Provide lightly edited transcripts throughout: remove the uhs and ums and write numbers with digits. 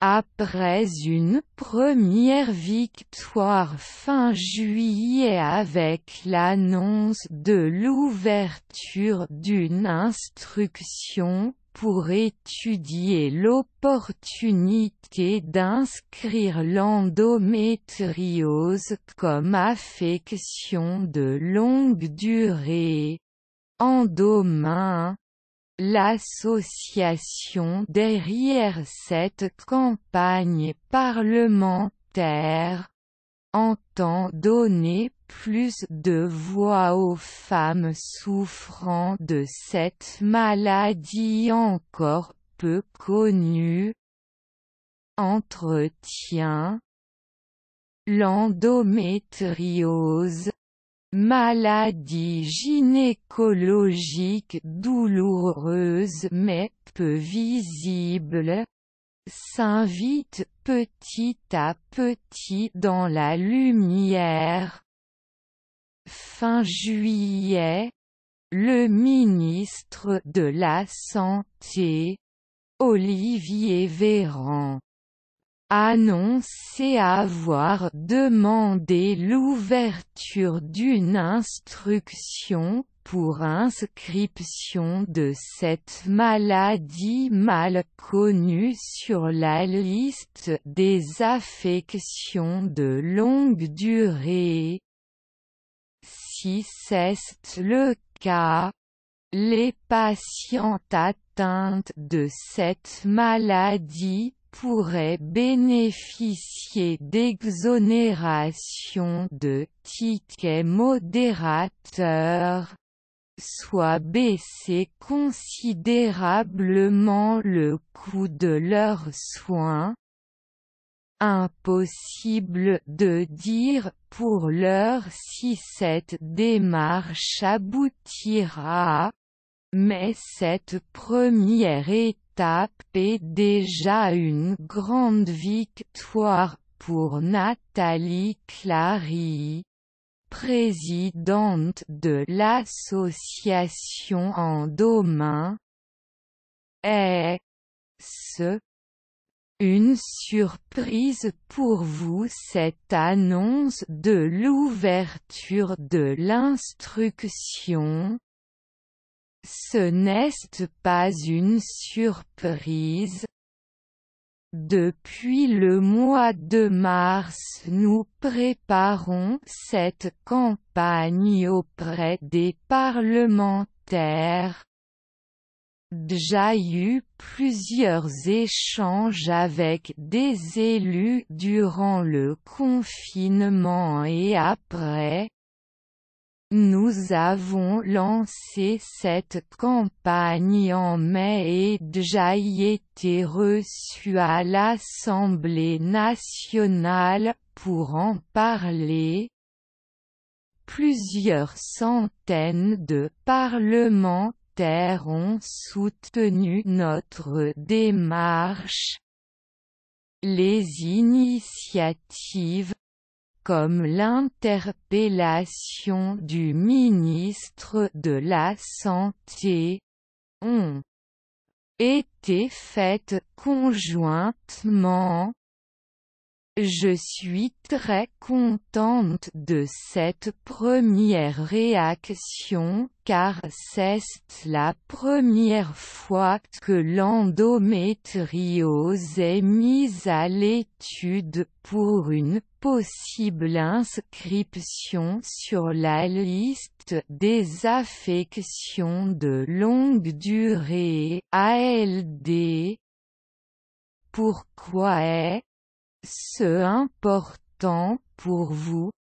Après une première victoire fin juillet avec l'annonce de l'ouverture d'une instruction pour étudier l'opportunité d'inscrire l'endométriose comme affection de longue durée, Endomain, l'association derrière cette campagne parlementaire, entend donner plus de voix aux femmes souffrant de cette maladie encore peu connue. Entretien. L'endométriose, maladie gynécologique douloureuse mais peu visible, s'invite petit à petit dans la lumière. Fin juillet, le ministre de la Santé, Olivier Véran, annonçait avoir demandé l'ouverture d'une instruction pour inscription de cette maladie mal connue sur la liste des affections de longue durée. Si c'est le cas, les patientes atteintes de cette maladie pourraient bénéficier d'exonérations de tickets modérateurs, soit baisser considérablement le coût de leurs soins. Impossible de dire pour l'heure si cette démarche aboutira, mais cette première étape est déjà une grande victoire pour Nathalie Clary, présidente de l'association Endomain. Est-ce une surprise pour vous cette annonce de l'ouverture de l'instruction? Ce n'est pas une surprise. Depuis le mois de mars nous préparons cette campagne auprès des parlementaires. Déjà eu plusieurs échanges avec des élus durant le confinement et après. Nous avons lancé cette campagne en mai et déjà y été reçus à l'Assemblée nationale pour en parler. Plusieurs centaines de parlementaires ont soutenu notre démarche. Les initiatives, comme l'interpellation du ministre de la Santé, ont été faites conjointement. Je suis très contente de cette première réaction car c'est la première fois que l'endométriose est mise à l'étude pour une possible inscription sur la liste des affections de longue durée (ALD). Pourquoi est-ce important pour vous?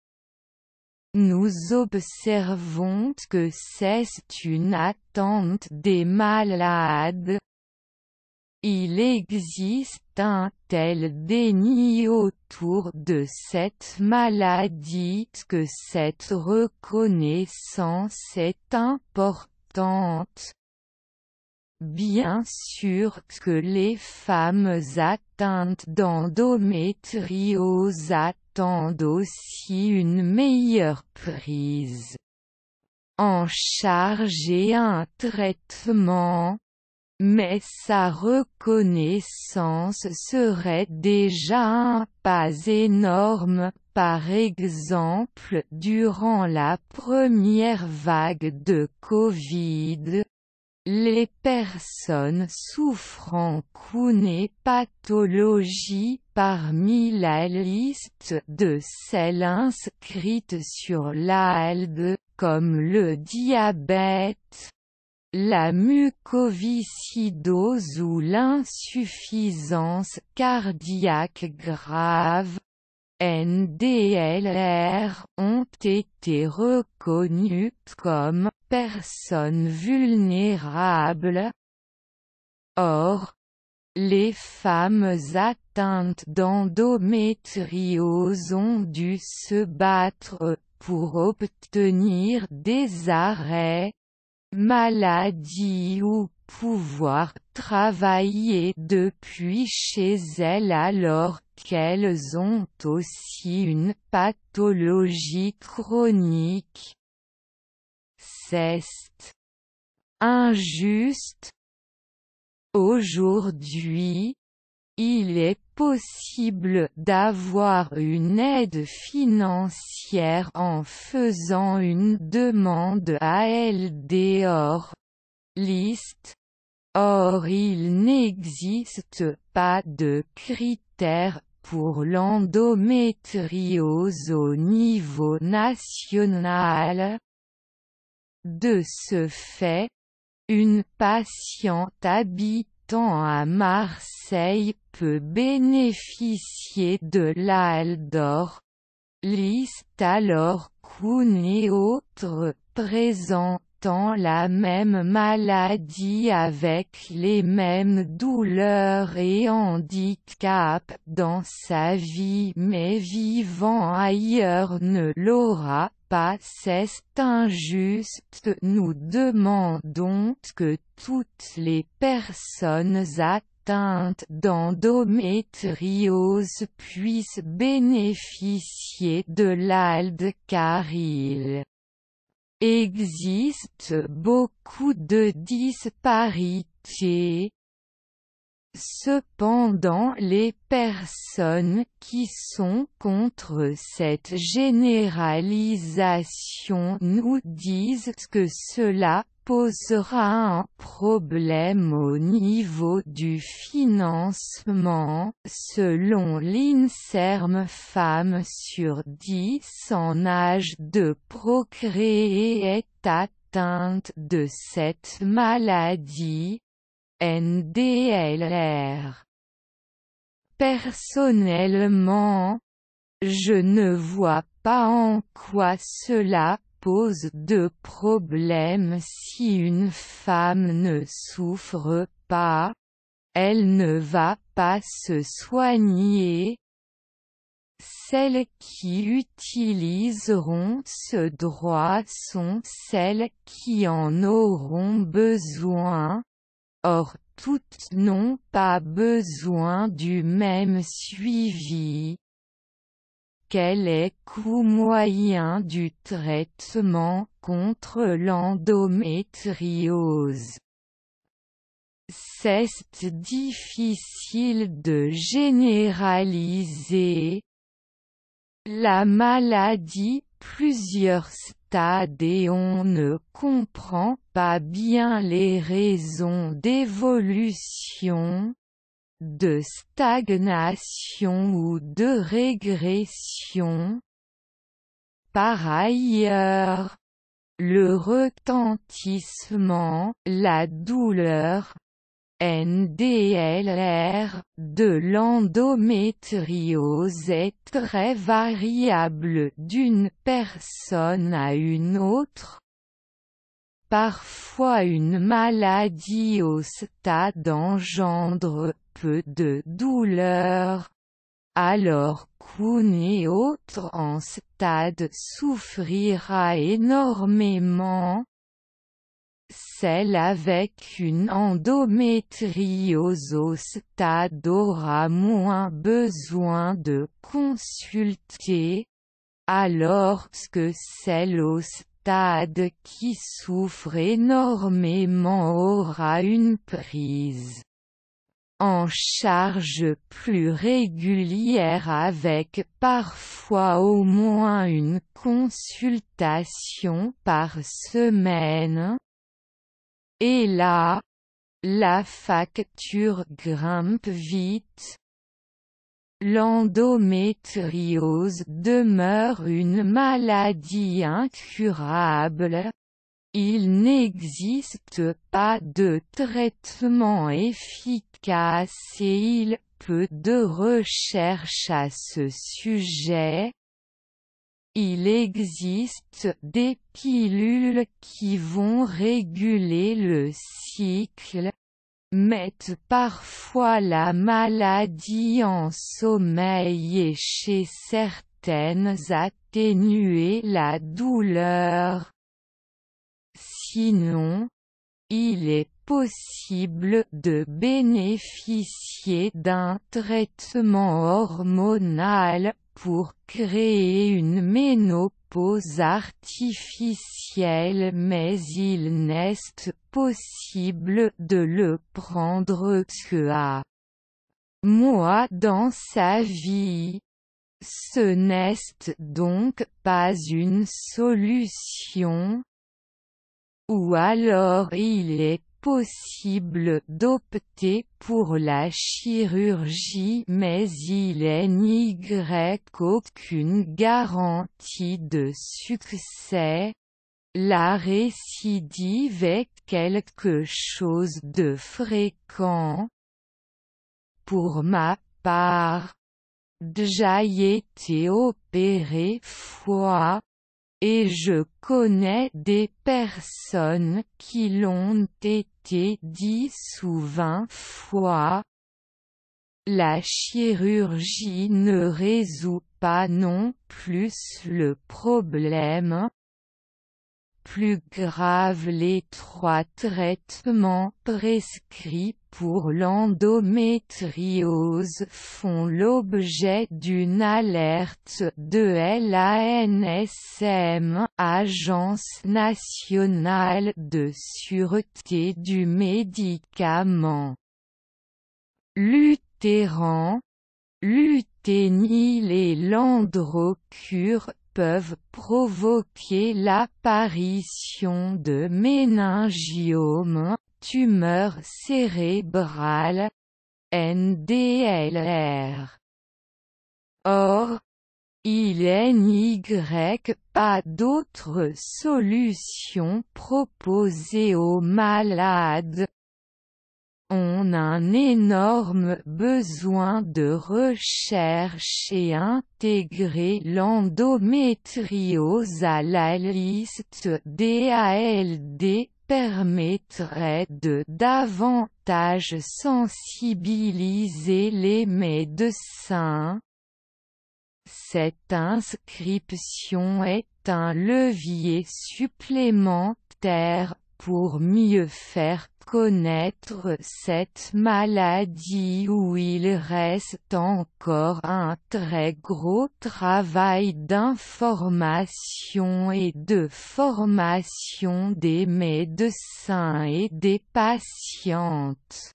Nous observons que c'est une attente des malades. Il existe un tel déni autour de cette maladie que cette reconnaissance est importante. Bien sûr que les femmes atteintes d'endométriose attendent aussi une meilleure prise en charge et un traitement. mais sa reconnaissance serait déjà un pas énorme. Par exemple, durant la première vague de Covid, les personnes souffrant qu'une pathologie parmi la liste de celles inscrites sur l'ALD, comme le diabète, la mucoviscidose ou l'insuffisance cardiaque grave, NDLR, ont été reconnues comme personnes vulnérables. Or, les femmes atteintes d'endométriose ont dû se battre pour obtenir des arrêts maladie ou pouvoir travailler depuis chez elles alors qu'elles ont aussi une pathologie chronique. C'est injuste. Aujourd'hui, il est possible d'avoir une aide financière en faisant une demande ALD hors liste. Or il n'existe pas de critères pour l'endométriose au niveau national. De ce fait, une patiente habitant à Marseille peut bénéficier de l'ALD hors liste alors qu'une autre présentant la même maladie avec les mêmes douleurs et handicaps dans sa vie mais vivant ailleurs ne l'aura pas. C'est injuste. Nous demandons que toutes les personnes atteintes d'endométriose puissent bénéficier de l'ALD car il existe beaucoup de disparités. Cependant les personnes qui sont contre cette généralisation nous disent que cela posera un problème au niveau du financement. Selon l'INSERM, femmes sur 10 en âge de procréer est atteinte de cette maladie. NDLR. Personnellement, je ne vois pas en quoi cela pose de problème si une femme ne souffre pas, elle ne va pas se soigner. Celles qui utiliseront ce droit sont celles qui en auront besoin. Or toutes n'ont pas besoin du même suivi. Quel est le coût moyen du traitement contre l'endométriose? C'est difficile de généraliser la maladie, plusieurs stades et on ne comprend pas bien les raisons d'évolution, de stagnation ou de régression. Par ailleurs, le retentissement, la douleur, NDLR, de l'endométriose est très variable d'une personne à une autre. Parfois une maladie au stade engendre peu de douleur, alors qu'une autre en stade souffrira énormément. Celle avec une endométriose au stade aura moins besoin de consulter, alors que celle au stade stade qui souffre énormément aura une prise en charge plus régulière avec parfois au moins une consultation par semaine. Et là, la facture grimpe vite. L'endométriose demeure une maladie incurable. Il n'existe pas de traitement efficace et il peu de recherches à ce sujet. Il existe des pilules qui vont réguler le cycle, mettent parfois la maladie en sommeil et chez certaines atténuer la douleur. Sinon, il est possible de bénéficier d'un traitement hormonal pour créer une ménopause artificielle, mais il n'est possible de le prendre que à mois dans sa vie. Ce n'est donc pas une solution. Ou alors il est possible d'opter pour la chirurgie, mais il n'y a aucune garantie de succès. La récidive est quelque chose de fréquent. Pour ma part, j'ai été opéré fois, et je connais des personnes qui l'ont été 10 ou 20 fois. La chirurgie ne résout pas non plus le problème. Plus grave, les 3 traitements prescrits pour l'endométriose font l'objet d'une alerte de l'ANSM, Agence nationale de sûreté du médicament. L'Utéran, l'Uténil et l'Androcur peuvent provoquer l'apparition de méningiomes, tumeurs cérébrales, NDLR. Or, il n'y a pas d'autre solution proposée aux malades. On a un énorme besoin de recherche et intégrer l'endométriose à la liste des ALD permettrait de davantage sensibiliser les médecins. Cette inscription est un levier supplémentaire pour mieux faire connaître cette maladie où il reste encore un très gros travail d'information et de formation des médecins et des patientes.